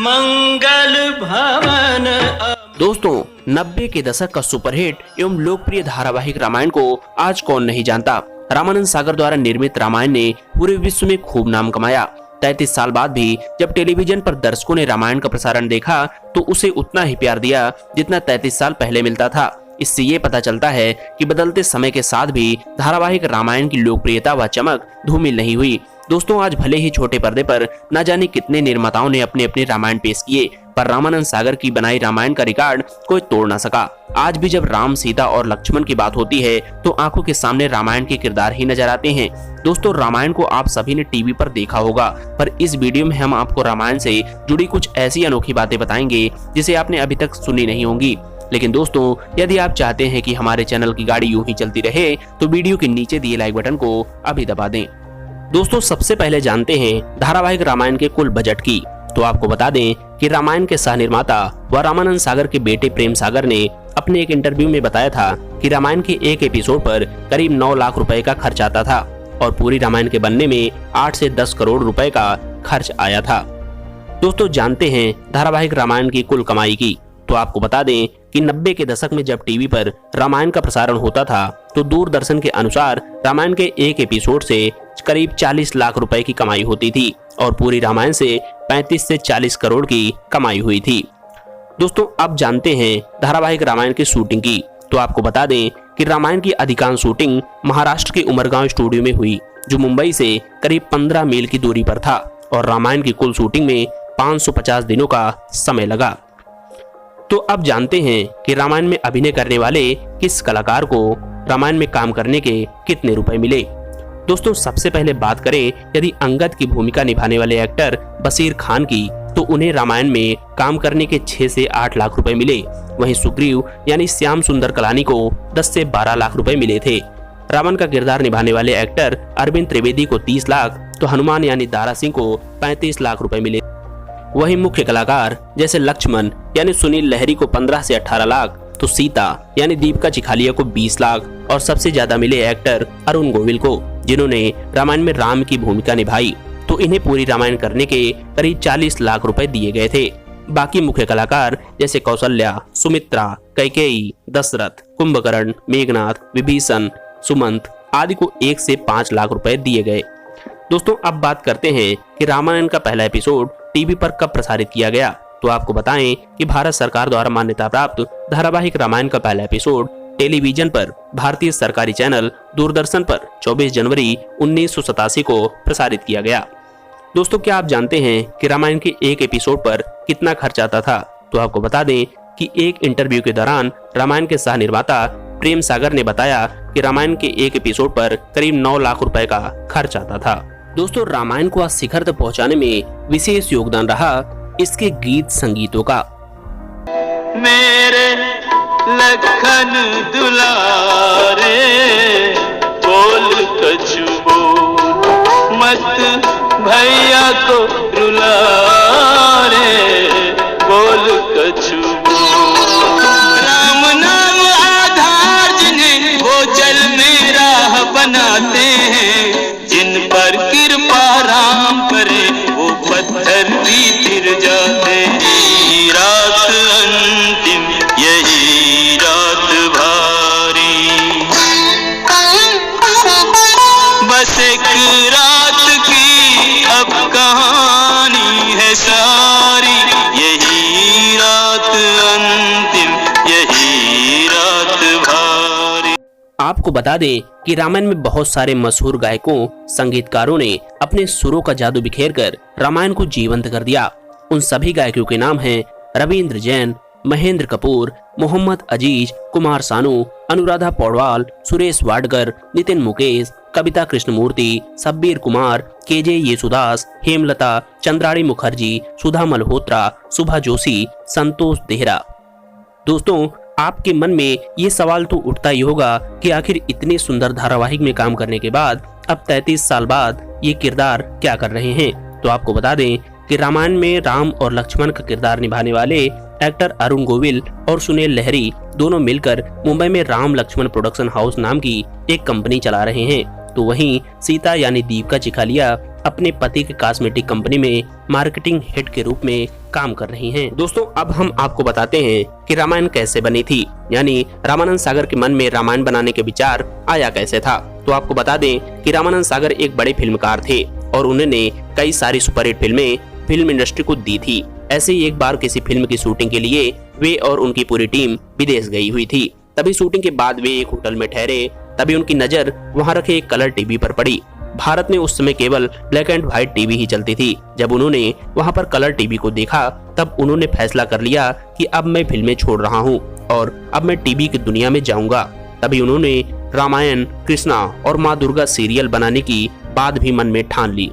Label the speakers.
Speaker 1: मंगल भवन।
Speaker 2: दोस्तों, 90 के दशक का सुपरहिट एवं लोकप्रिय धारावाहिक रामायण को आज कौन नहीं जानता। रामानंद सागर द्वारा निर्मित रामायण ने पूरे विश्व में खूब नाम कमाया। 33 साल बाद भी जब टेलीविजन पर दर्शकों ने रामायण का प्रसारण देखा तो उसे उतना ही प्यार दिया जितना 33 साल पहले मिलता था। इससे ये पता चलता है कि बदलते समय के साथ भी धारावाहिक रामायण की लोकप्रियता व चमक धूमिल नहीं हुई। दोस्तों, आज भले ही छोटे पर्दे पर न जाने कितने निर्माताओं ने अपने अपने रामायण पेश किए, पर रामानंद सागर की बनाई रामायण का रिकॉर्ड कोई तोड़ न सका। आज भी जब राम, सीता और लक्ष्मण की बात होती है तो आंखों के सामने रामायण के किरदार ही नजर आते हैं। दोस्तों, रामायण को आप सभी ने टीवी पर देखा होगा, पर इस वीडियो में हम आपको रामायण से जुड़ी कुछ ऐसी अनोखी बातें बताएंगे जिसे आपने अभी तक सुनी नहीं होंगी। लेकिन दोस्तों, यदि आप चाहते हैं कि हमारे चैनल की गाड़ी यूं ही चलती रहे तो वीडियो के नीचे दिए लाइक बटन को अभी दबा दें। दोस्तों, सबसे पहले जानते हैं धारावाहिक रामायण के कुल बजट की। तो आपको बता दें कि रामायण के सह निर्माता व रामानंद सागर के बेटे प्रेम सागर ने अपने एक इंटरव्यू में बताया था कि रामायण के एक एपिसोड पर करीब 9 लाख रुपए का खर्च आता था और पूरी रामायण के बनने में 8 से 10 करोड़ रुपए का खर्च आया था। दोस्तों, जानते हैं धारावाहिक रामायण की कुल कमाई की। तो आपको बता दें कि 90 के दशक में जब टीवी पर रामायण का प्रसारण होता था तो दूरदर्शन के अनुसार रामायण के एक एपिसोड से करीब 40 लाख रुपए की कमाई होती थी और पूरी रामायण से 35 से 40 करोड़ की कमाई हुई थी। दोस्तों, अब जानते हैं धारावाहिक रामायण की शूटिंग की। तो आपको बता दें कि रामायण की अधिकांश शूटिंग महाराष्ट्र के उमरगांव स्टूडियो में हुई, जो मुंबई से करीब 15 मील की दूरी पर था और रामायण की कुल शूटिंग में 550 दिनों का समय लगा। तो अब जानते हैं कि रामायण में अभिनय करने वाले किस कलाकार को रामायण में काम करने के कितने रुपए मिले। दोस्तों, सबसे पहले बात करें यदि अंगद की भूमिका निभाने वाले एक्टर बशीर खान की, तो उन्हें रामायण में काम करने के 6 से 8 लाख रुपए मिले। वहीं सुग्रीव यानी श्याम सुंदर कलानी को 10 से 12 लाख रुपए मिले थे। रावण का किरदार निभाने वाले एक्टर अरविंद त्रिवेदी को 30 लाख, तो हनुमान यानी दारा सिंह को 35 लाख रुपए मिले। वहीं मुख्य कलाकार जैसे लक्ष्मण यानी सुनील लहरी को 15 से 18 लाख, तो सीता यानी दीपिका चिखालिया को 20 लाख और सबसे ज्यादा मिले एक्टर अरुण गोविल को, जिन्होंने रामायण में राम की भूमिका निभाई। तो इन्हें पूरी रामायण करने के करीब 40 लाख रुपए दिए गए थे। बाकी मुख्य कलाकार जैसे कौशल्या, सुमित्रा, कैकेयी, दशरथ, कुंभकर्ण, मेघनाथ, विभीषण, सुमंत आदि को 1 से 5 लाख रुपए दिए गए। दोस्तों, अब बात करते हैं कि रामायण का पहला एपिसोड टीवी पर कब प्रसारित किया गया। तो आपको बताएं कि भारत सरकार द्वारा मान्यता प्राप्त धारावाहिक रामायण का पहला एपिसोड टेलीविजन पर भारतीय सरकारी चैनल दूरदर्शन पर 24 जनवरी 1987 को प्रसारित किया गया। दोस्तों, क्या आप जानते हैं कि रामायण के एक एपिसोड पर कितना खर्च आता था। तो आपको बता दें कि एक इंटरव्यू के दौरान रामायण के सह निर्माता प्रेम सागर ने बताया कि रामायण के एक एपिसोड पर करीब 9 लाख रुपए का खर्च आता था। दोस्तों, रामायण को आज शिखर तक पहुंचाने में विशेष योगदान रहा इसके गीत संगीतों का।
Speaker 1: मेरे लखन दुलारे बोल कछु बोल मत भैया को रुला रे बोल कछु बोल। राम नाम आधार जिन्हें वो जल में राह बनाते हैं, जिन पर कृपा राम करे वो पत्थर भी तिर जाते। रात अंतिम यही रात भारी, बस एक रात की अब कहानी है सारी। यही रात अंतिम यही रात भारी।
Speaker 2: आपको बता दें कि रामायण में बहुत सारे मशहूर गायकों, संगीतकारों ने अपने सुरों का जादू बिखेरकर रामायण को जीवंत कर दिया। उन सभी गायकों के नाम हैं रविंद्र जैन, महेंद्र कपूर, मोहम्मद अजीज, कुमार सानू, अनुराधा पौडवाल, सुरेश वाडकर, नितिन मुकेश, कविता कृष्णमूर्ति, सब्बीर कुमार, केजे येसुदास, हेमलता, चंद्राणी मुखर्जी, सुधा मल्होत्रा, सुभा जोशी, संतोष देहरा। दोस्तों, आपके मन में ये सवाल तो उठता ही होगा कि आखिर इतने सुंदर धारावाहिक में काम करने के बाद अब 33 साल बाद ये किरदार क्या कर रहे हैं। तो आपको बता दें कि रामायण में राम और लक्ष्मण का किरदार निभाने वाले एक्टर अरुण गोविल और सुनील लहरी दोनों मिलकर मुंबई में राम लक्ष्मण प्रोडक्शन हाउस नाम की एक कंपनी चला रहे हैं। तो वहीं सीता यानी दीपिका चिखालिया अपने पति के कॉस्मेटिक कंपनी में मार्केटिंग हेड के रूप में काम कर रही हैं। दोस्तों अब हम आपको बताते हैं कि रामायण कैसे बनी थी, यानी रामानंद सागर के मन में रामायण बनाने के विचार आया कैसे था। तो आपको बता दें कि रामानंद सागर एक बड़े फिल्मकार थे और उन्होंने कई सारी सुपरहिट फिल्में फिल्म इंडस्ट्री को दी थी। ऐसे ही एक बार किसी फिल्म की शूटिंग के लिए वे और उनकी पूरी टीम विदेश गई हुई थी। तभी शूटिंग के बाद वे एक होटल में ठहरे, तभी उनकी नजर वहां रखे एक कलर टीवी पर पड़ी। भारत में उस समय केवल ब्लैक एंड व्हाइट टीवी ही चलती थी। जब उन्होंने वहां पर कलर टीवी को देखा तब उन्होंने फैसला कर लिया कि अब मैं फिल्में छोड़ रहा हूं और अब मैं टीवी की दुनिया में जाऊंगा। तभी उन्होंने रामायण, कृष्णा और माँ दुर्गा सीरियल बनाने की बात भी मन में ठान ली।